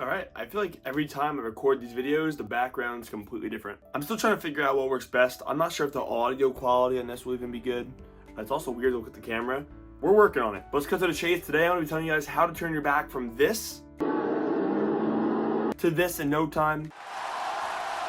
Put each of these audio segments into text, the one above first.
All right, I feel like every time I record these videos, the background's completely different. I'm still trying to figure out what works best. I'm not sure if the audio quality on this will even be good. It's also weird to look at the camera. We're working on it. But let's cut to the chase. Today I'm gonna be telling you guys how to turn your back from this to this in no time.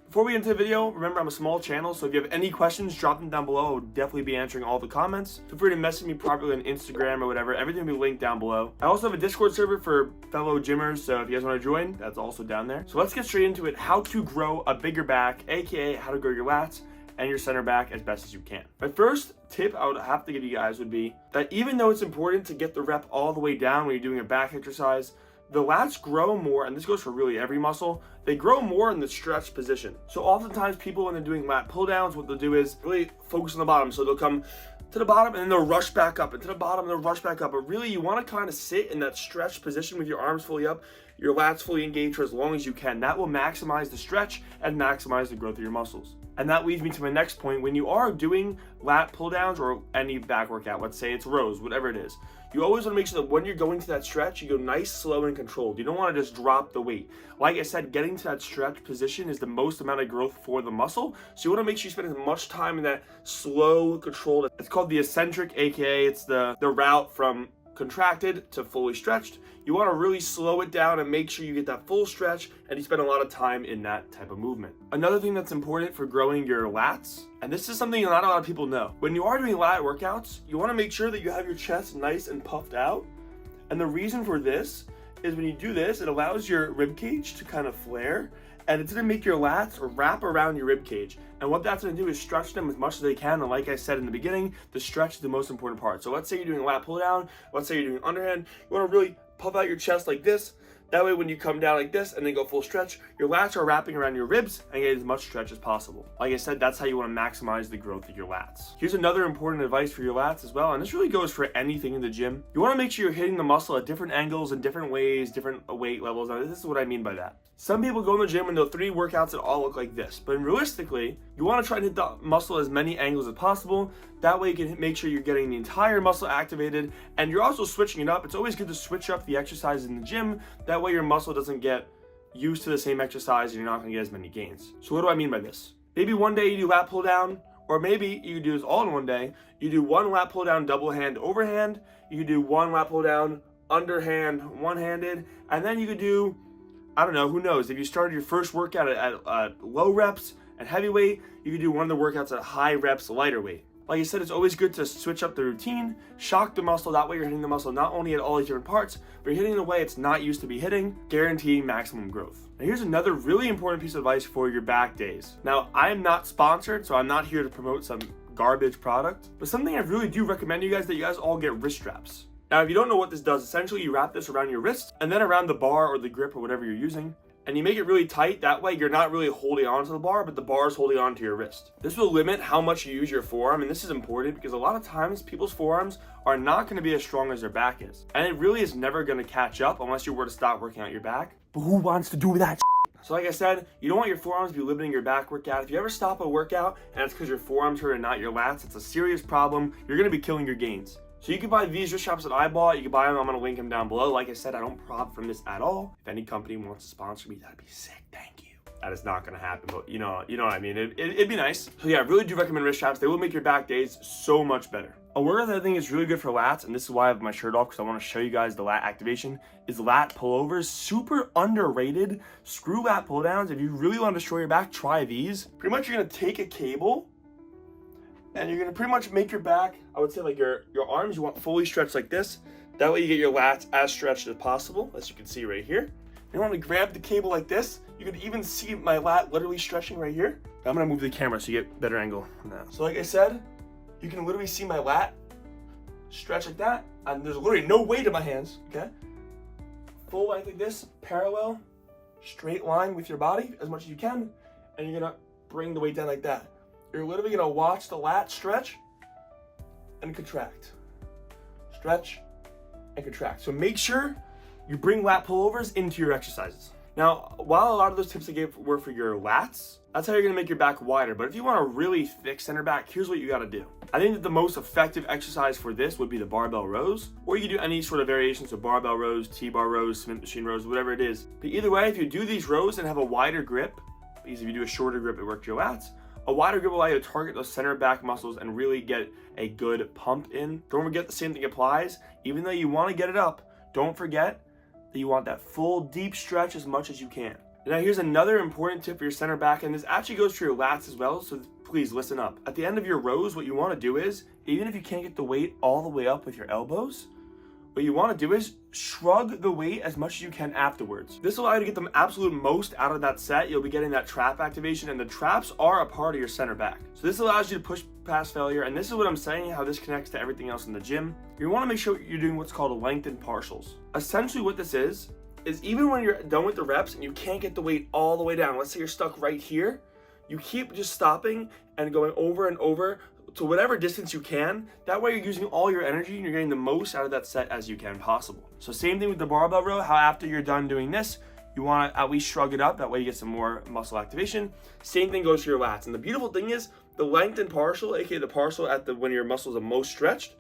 Before we get into the video, remember I'm a small channel, so if you have any questions, drop them down below. I will definitely be answering all the comments. Feel free to message me privately on Instagram or whatever. Everything will be linked down below. I also have a Discord server for fellow gymmers, so if you guys want to join, that's also down there. So let's get straight into it. How to grow a bigger back, aka how to grow your lats and your center back as best as you can. My first tip I would have to give you guys would be that even though it's important to get the rep all the way down when you're doing a back exercise, the lats grow more, and this goes for really every muscle, they grow more in the stretch position. So oftentimes people, when they're doing lat pull downs, what they'll do is really focus on the bottom. So they'll come to the bottom and then they'll rush back up, and to the bottom and they'll rush back up. But really you want to kind of sit in that stretch position with your arms fully up, your lats fully engaged for as long as you can. That will maximize the stretch and maximize the growth of your muscles. And that leads me to my next point. When you are doing lat pull downs or any back workout, let's say it's rows, whatever it is, you always want to make sure that when you're going to that stretch, you go nice, slow, and controlled. You don't want to just drop the weight. Like I said, getting to that stretch position is the most amount of growth for the muscle. So you want to make sure you spend as much time in that slow, controlled. It's called the eccentric, aka it's the route from contracted to fully stretched. You want to really slow it down and make sure you get that full stretch and you spend a lot of time in that type of movement. Another thing that's important for growing your lats, and this is something not a lot of people know, when you are doing lat workouts, you want to make sure that you have your chest nice and puffed out. And the reason for this is when you do this, it allows your rib cage to kind of flare, and it's going to make your lats wrap around your rib cage. And what that's going to do is stretch them as much as they can. And like I said in the beginning, the stretch is the most important part. So let's say you're doing a lat pull down, let's say you're doing underhand, you want to really puff out your chest like this. That way when you come down like this and then go full stretch, your lats are wrapping around your ribs and get as much stretch as possible. Like I said, that's how you want to maximize the growth of your lats. Here's another important advice for your lats as well, and this really goes for anything in the gym. You want to make sure you're hitting the muscle at different angles and different ways, different weight levels. Now, this is what I mean by that. Some people go in the gym and they'll 3 workouts that all look like this, but realistically, you want to try to hit the muscle as many angles as possible. That way you can make sure you're getting the entire muscle activated, and you're also switching it up. It's always good to switch up the exercises in the gym. That way your muscle doesn't get used to the same exercise and you're not going to get as many gains. So what do I mean by this? Maybe one day you do lat pull down, or maybe you do this all in one day. You do 1 lat pull down double hand overhand, you could do 1 lat pull down underhand one-handed, and then you could do, I don't know, who knows, if you started your first workout at low reps and heavyweight, you could do one of the workouts at high reps lighter weight. Like I said, it's always good to switch up the routine, shock the muscle. That way you're hitting the muscle not only at all these different parts, but you're hitting in a way it's not used to be hitting, guaranteeing maximum growth. Now here's another really important piece of advice for your back days. Now, I'm not sponsored, so I'm not here to promote some garbage product, but something I really do recommend you guys that you guys all get wrist straps. Now, if you don't know what this does, essentially you wrap this around your wrist and then around the bar or the grip or whatever you're using, and you make it really tight. That way you're not really holding onto the bar, but the bar is holding onto your wrist. This will limit how much you use your forearm, and this is important because a lot of times people's forearms are not going to be as strong as their back is, and it really is never going to catch up unless you were to stop working out your back. But who wants to do that? So like I said, you don't want your forearms to be limiting your back workout. If you ever stop a workout and it's because your forearms hurt and not your lats, it's a serious problem. You're going to be killing your gains. So you can buy these wrist straps that I bought. You can buy them. I'm going to link them down below. Like I said, I don't profit from this at all. If any company wants to sponsor me, that'd be sick. Thank you. That is not going to happen, but you know what I mean. It'd be nice. So yeah, I really do recommend wrist straps. They will make your back days so much better. A workout that I think is really good for lats, and this is why I have my shirt off because I want to show you guys the lat activation, is lat pullovers. Super underrated. Screw lat pull downs. If you really want to destroy your back, try these. Pretty much you're going to take a cable and you're gonna pretty much make your back, I would say like your arms, you want fully stretched like this. That way you get your lats as stretched as possible, as you can see right here. You want to grab the cable like this. You can even see my lat literally stretching right here. I'm gonna move the camera so you get better angle on that. So like I said, you can literally see my lat stretch like that, and there's literally no weight in my hands, okay? Full length like this, parallel, straight line with your body as much as you can, and you're gonna bring the weight down like that. You're literally gonna watch the lat stretch and contract. Stretch and contract. So make sure you bring lat pullovers into your exercises. Now, while a lot of those tips I gave were for your lats, that's how you're gonna make your back wider. But if you want a really thick center back, here's what you gotta do. I think that the most effective exercise for this would be the barbell rows, or you can do any sort of variations of barbell rows, T-bar rows, Smith machine rows, whatever it is. But either way, if you do these rows and have a wider grip, because if you do a shorter grip, it works your lats, a wider grip will allow you to target those center back muscles and really get a good pump in. Don't forget the same thing applies. Even though you wanna get it up, don't forget that you want that full deep stretch as much as you can. Now here's another important tip for your center back, and this actually goes for your lats as well, so please listen up. At the end of your rows, what you want to do is, even if you can't get the weight all the way up with your elbows, what you want to do is shrug the weight as much as you can afterwards. This will allow you to get the absolute most out of that set. You'll be getting that trap activation, and the traps are a part of your center back. So this allows you to push past failure, and this is what I'm saying, how this connects to everything else in the gym. You want to make sure you're doing what's called lengthened partials. Essentially what this is even when you're done with the reps and you can't get the weight all the way down, let's say you're stuck right here, you keep just stopping and going over and over to whatever distance you can. That way you're using all your energy and you're getting the most out of that set as you can possible. So same thing with the barbell row, how after you're done doing this, you want to at least shrug it up, that way you get some more muscle activation. Same thing goes for your lats. And the beautiful thing is the lengthened partial, aka the partial at when your muscles are most stretched,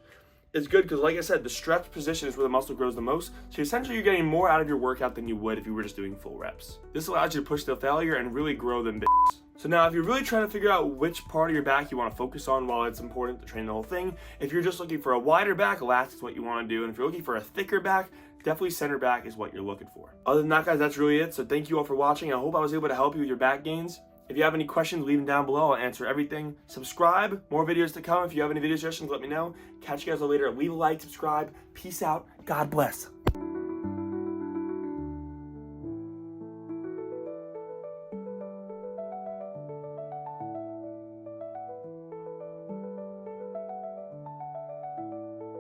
is good because, like I said, the stretch position is where the muscle grows the most. So essentially you're getting more out of your workout than you would if you were just doing full reps. This allows you to push to failure and really grow them bitches. So now if you're really trying to figure out which part of your back you want to focus on, while it's important to train the whole thing, if you're just looking for a wider back, lats is what you want to do. And if you're looking for a thicker back, definitely center back is what you're looking for. Other than that, guys, that's really it. So thank you all for watching. I hope I was able to help you with your back gains. If you have any questions, leave them down below. I'll answer everything. Subscribe. More videos to come. If you have any video suggestions, let me know. Catch you guys all later. Leave a like, subscribe. Peace out. God bless.